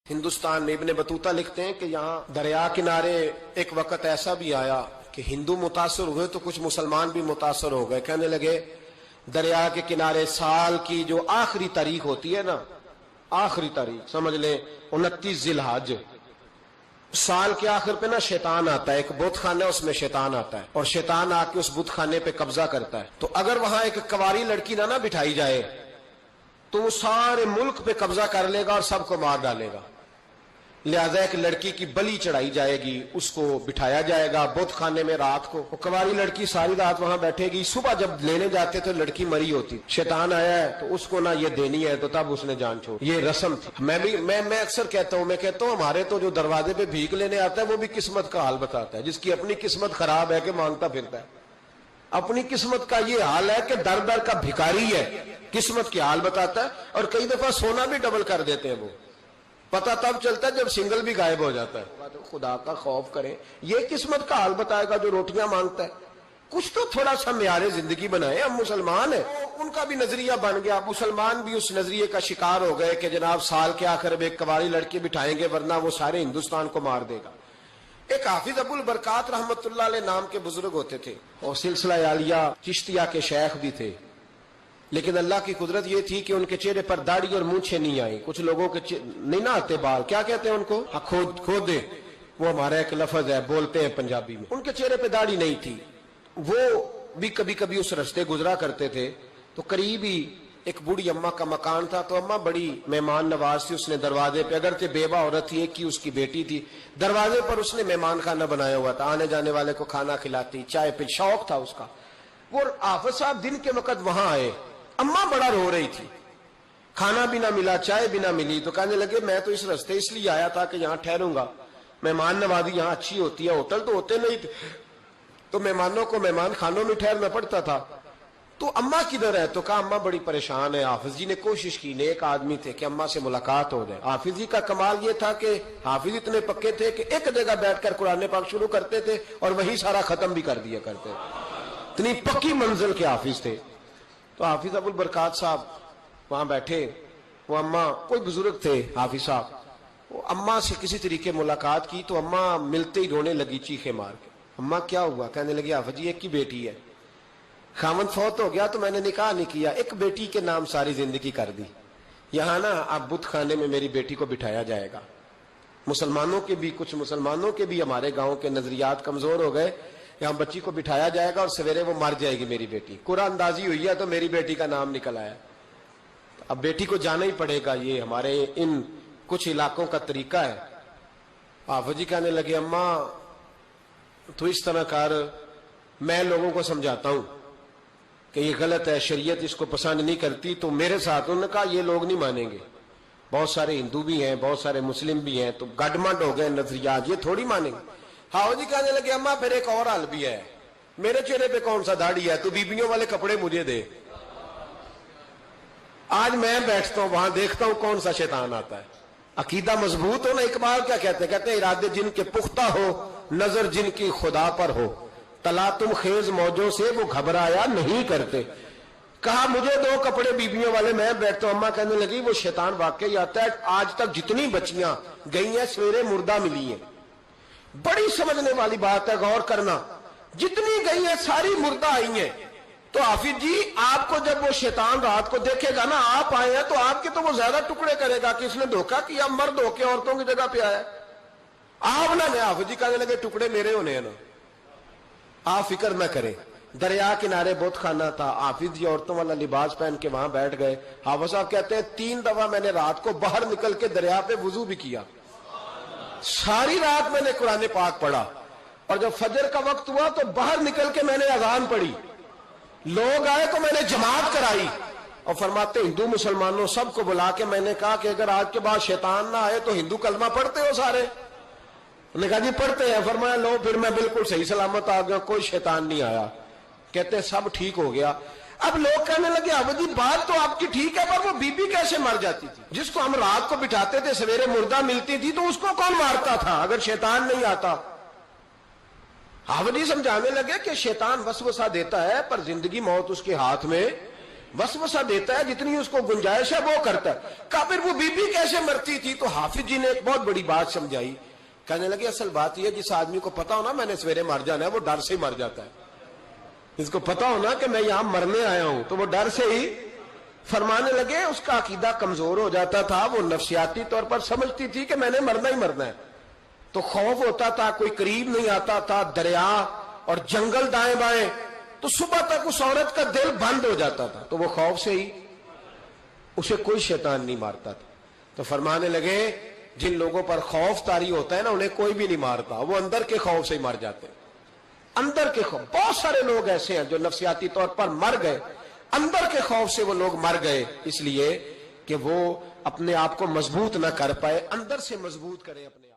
ہندوستان میں ابن بطوطہ لکھتے ہیں کہ یہاں دریا کنارے ایک وقت ایسا بھی آیا کہ ہندو متاثر ہوئے تو کچھ مسلمان بھی متاثر ہو گئے. کہنے لگے دریا کے کنارے سال کی جو آخری تاریخ ہوتی ہے نا، آخری تاریخ سمجھ لیں 29 ذی الحج، سال کے آخر پہ نا شیطان آتا ہے، ایک بت خانہ ہے اس میں شیطان آتا ہے اور شیطان آ کے اس بت خانے پہ قبضہ کرتا ہے. تو اگر وہاں ایک کنواری لڑکی نہ بٹھائی جائے تو وہ سارے ملک پہ قبضہ کر لے گا اور سب کو مار ڈالے گا. لہذا ایک لڑکی کی بلی چڑھائی جائے گی، اس کو بٹھایا جائے گا بت خانے میں رات کو. وہ کنواری لڑکی ساری رات وہاں بیٹھے گی، صبح جب لینے جاتے تو لڑکی مری ہوتی. شیطان آیا ہے تو اس کو نہ یہ دینی ہے، تو تب اس نے جان چھوڑ. یہ رسم تھی. میں اکثر کہتا ہوں ہمارے تو جو دروازے پہ بھیک لینے آتا ہے وہ بھی قسمت کا حال بتاتا ہے. جس کی اپنی قسمت خراب ہے کہ مانگتا پھرتا ہے، اپنی قسمت کا یہ حال ہے کہ در در کا بھکاری ہے، قسمت کی حال بتاتا ہے. اور کئی دفعہ سونا بھی ڈبل کر دیتے ہیں، وہ پتہ تب چلتا ہے جب سنگل بھی غائب ہو جاتا ہے. خدا کا خوف کریں، یہ قسمت کا حال بتائے گا جو روٹیاں مانگتا ہے. کچھ تو تھوڑا سا معیار زندگی بنائے. ہم مسلمان ہیں، ان کا بھی نظریہ بن گیا، مسلمان بھی اس نظریے کا شکار ہو گئے کہ جناب سال کے آخر میں ایک کنواری لڑکی بٹھائیں گے ورنہ وہ سارے ہندوستان کو مار دے گا. ایک حافظ ابو البرکات رحمت اللہ علیہ نام کے بزرگ ہوتے تھے اور سلسلہ عالیہ چشتیہ کے شیخ بھی تھے، لیکن اللہ کی قدرت یہ تھی کہ ان کے چہرے پر داڑھی اور مونچھیں نہیں آئی. کچھ لوگوں کے نہیں نہ آتے بال، کیا کہتے ہیں ان کو؟ کھودے، وہ ہمارا ایک لفظ ہے، بولتے ہیں پنجابی میں. ان کے چہرے پہ داڑھی نہیں تھی. وہ بھی کبھی کبھی اس رستے گزرا کرتے تھے تو قریب ہی ایک بوڑھی اماں کا مکان تھا. تو اماں بڑی مہمان نواز تھی. اس نے دروازے پہ، اگرچہ بیوہ عورت تھی، ایک کی اس کی بیٹی تھی، دروازے پر اس نے مہمان خانہ بنایا ہوا تھا. آنے جانے والے کو کھانا کھلاتی، چائے پہ، شوق تھا اس کا. وہ حافظ صاحب دن کے وقت وہاں آئے. اماں بڑا رو رہی تھی، کھانا بھی نہ ملا، چائے بھی نہ ملی. تو کہنے لگے میں تو اس رستے اس لیے آیا تھا کہ یہاں ٹھہروں گا، مہمان نوازی یہاں اچھی ہوتی ہے، ہوٹل تو ہوتے نہیں تھے تو مہمانوں کو مہمان خانوں میں ٹھہرنا پڑتا تھا. تو اماں کدھر ہے؟ تو کہا اماں بڑی پریشان ہے. حافظ جی نے کوشش کی، نیک آدمی تھے، کہ اماں سے ملاقات ہو جائے. حافظ جی کا کمال یہ تھا کہ حافظ اتنے پکے تھے کہ ایک جگہ بیٹھ کر قرآن پاک شروع کرتے تھے اور وہی سارا ختم بھی کر دیا کرتے. اتنی پکی منزل کے حافظ تھے. تو حافظ ابو البرکات صاحب وہاں بیٹھے. وہ اماں، کوئی بزرگ تھے حافظ صاحب، وہ اماں سے کسی طریقے ملاقات کی تو اماں ملتے ہی رونے لگی چیخے مار کے. اماں کیا ہوا؟ کہنے لگی حافظ جی ایک کی بیٹی ہے، خاوند فوت ہو گیا تو میں نے نکاح نہیں کیا، ایک بیٹی کے نام ساری زندگی کر دی. یہاں نا اب بت خانے میں میری بیٹی کو بٹھایا جائے گا. مسلمانوں کے بھی، کچھ مسلمانوں کے بھی ہمارے گاؤں کے نظریات کمزور ہو گئے. یہاں بچی کو بٹھایا جائے گا اور سویرے وہ مر جائے گی میری بیٹی. قرآن اندازی ہوئی ہے تو میری بیٹی کا نام نکل آیا. اب بیٹی کو جانا ہی پڑے گا. یہ ہمارے ان کچھ علاقوں کا طریقہ ہے. حافظ جی کہنے لگے اماں تو اس طرح کر، میں لوگوں کو سمجھاتا ہوں کہ یہ غلط ہے، شریعت اس کو پسند نہیں کرتی. تو میرے ساتھ انہوں نے کہا یہ لوگ نہیں مانیں گے، بہت سارے ہندو بھی ہیں، بہت سارے مسلم بھی ہیں، تو گڈمنڈ ہو گئے نظریات، یہ تھوڑی مانیں گے. ہاؤ جی کہنے لگے اماں پھر ایک اور حال بھی ہے، میرے چہرے پہ کون سا داڑھی ہے، تو بیبیوں والے کپڑے مجھے دے. آج میں بیٹھتا ہوں وہاں دیکھتا ہوں کون سا شیطان آتا ہے. عقیدہ مضبوط ہو نا. اقبال کیا کہتے ہیں ارادے جن کے پختہ ہو، نظر جن کی خدا پر ہو، تلاطم خیز موجوں سے وہ گھبرایا نہیں کرتے. کہا مجھے دو کپڑے بیبیوں والے، میں بیٹھتا ہوں. اماں کہنے لگی وہ شیطان واقعی آتا ہے. آج تک جتنی بچیاں گئی ہیں سویرے مردہ ملی ہیں. بڑی سمجھنے والی بات ہے، غور کرنا. جتنی گئی ہیں ساری مردہ آئی ہیں. تو حافظ جی آپ کو جب وہ شیطان رات کو دیکھے گا نا، آپ آئے ہیں تو آپ کے تو وہ زیادہ ٹکڑے کرے گا کہ اس نے دھوکہ کیا، مرد ہو کے عورتوں کی جگہ پہ آیا. آپ نہ میں حافظ جی کہنے لگے ٹکڑے میرے ہونے ہیں نا، آپ فکر نہ کریں. دریا کنارے بت خانہ تھا. حافظ جی عورتوں والا لباس پہن کے وہاں بیٹھ گئے. حافظ صاحب کہتے ہیں 3 دفعہ میں نے رات کو باہر نکل کے دریا پہ وضو بھی کیا. ساری رات میں نے قرآن پاک پڑھا اور جب فجر کا وقت ہوا تو باہر نکل کے میں نے اذان پڑھی. لوگ آئے تو میں نے جماعت کرائی. اور فرماتے ہندو مسلمانوں سب کو بلا کے میں نے کہا کہ اگر آج کے بعد شیطان نہ آئے تو ہندو کلمہ پڑھتے ہو سارے؟ انہوں نے کہا جی پڑھتے ہیں. فرمایا لو پھر میں بالکل صحیح سلامت آ گیا، کوئی شیطان نہیں آیا. کہتے ہیں سب ٹھیک ہو گیا. اب لوگ کہنے لگے اب جی بات تو آپ کی ٹھیک ہے پر وہ بی بی کیسے مر جاتی تھی؟ جس کو ہم رات کو بٹھاتے تھے سویرے مردہ ملتی تھی تو اس کو کون مارتا تھا اگر شیطان نہیں آتا؟ حافظ جی سمجھانے لگے کہ شیطان وسوسہ دیتا ہے پر زندگی موت اس کے ہاتھ میں وسوسہ دیتا ہے، جتنی اس کو گنجائش ہے وہ کرتا ہے. کہا پھر وہ بی بی کیسے مرتی تھی؟ تو حافظ جی نے ایک بہت بڑی بات سمجھائی. کہنے لگے اصل بات یہ، جس آدمی کو پتا ہونا میں نے سویرے مر جانا ہے وہ ڈر سے ہی مر جاتا ہے. جس کو پتا ہونا کہ میں یہاں مرنے آیا ہوں تو وہ ڈر سے ہی. فرمانے لگے اس کا عقیدہ کمزور ہو جاتا تھا، وہ نفسیاتی طور پر سمجھتی تھی کہ میں نے مرنا ہی مرنا ہے، تو خوف ہوتا تھا، کوئی قریب نہیں آتا تھا، دریا اور جنگل دائیں بائیں، تو صبح تک اس عورت کا دل بند ہو جاتا تھا، تو وہ خوف سے ہی، اسے کوئی شیطان نہیں مارتا تھا. تو فرمانے لگے جن لوگوں پر خوف طاری ہوتا ہے نا انہیں کوئی بھی نہیں مارتا، وہ اندر کے خوف سے ہی مر جاتے ہیں. اندر کے خوف. بہت سارے لوگ ایسے ہیں جو نفسیاتی طور پر مر گئے، اندر کے خوف سے وہ لوگ مر گئے، اس لیے کہ وہ اپنے آپ کو مضبوط نہ کر پائے. اندر سے مضبوط کریں اپنے